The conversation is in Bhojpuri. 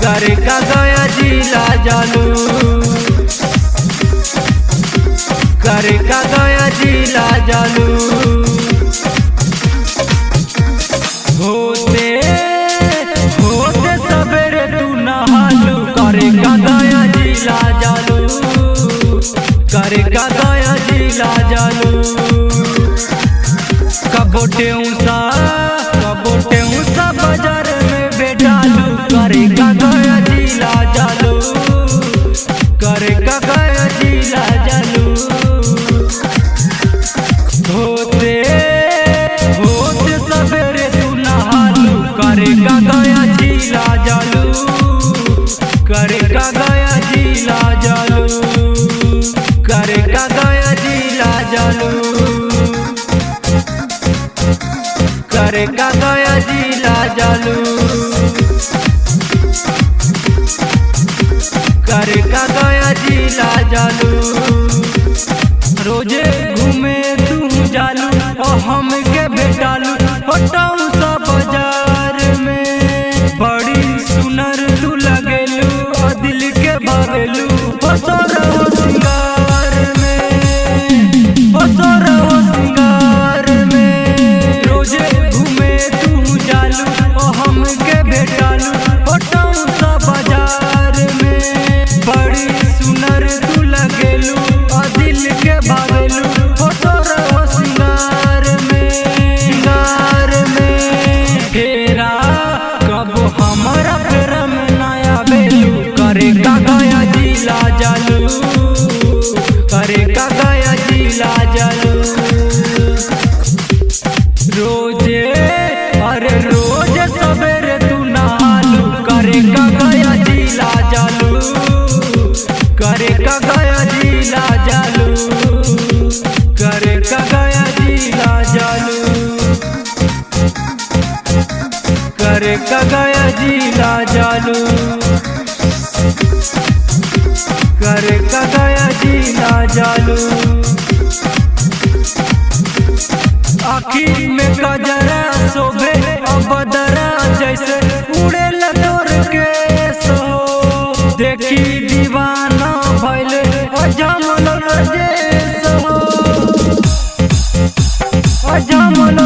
करे का गया जिला जालू, करे का गया जिला जालू। होते होते सवेरे तू नहालू, करे का गया जिला जालू, करे का गया जिला जालू। कबोटे ऊँचा बाजार में बेचालू, करे का गया जिला जालू, करे का गया जिला जालू। होते होते सवेरे तू नहालू, करे का गया जिला जालू, करे का गया जिला जालू, करे का गया जिला जालू, करे का गया जिला जालू, करे का गया जिला जालू। रोजे घूमे तू जालू और हम के बेटालू, हटाऊ सा बाजार में। बड़ी सुनर तू लगेलू और दिल के भावेलू, हंसो रहो सिंगार में, हंसो रहो सिंगार में। रोजे घूमे तू जालू और हम के बेटालू, हटाऊ सा बाजार में। बड़ी सुनर तू लगेलू और दिल के भावेलू, हंसो रहो सिंगार में, सिंगार में। फेरा कब हमारा फेरा में नया बेलू, करे का गया जिला जालू, करे का गया जिला जालू। रोजे अरे रोज सवेरे तू नहालू, करे का गया जिला जालू, करे का गया जिला जालू, करे का गया जिला जालू, करे का गया जिला जालू, करे का गया जिला जालू। आखी में गजरा शोभे और बदरा जैसे उड़े लटोर के सो, देखी दीवाना भैले अजमल रजे सो, अजमल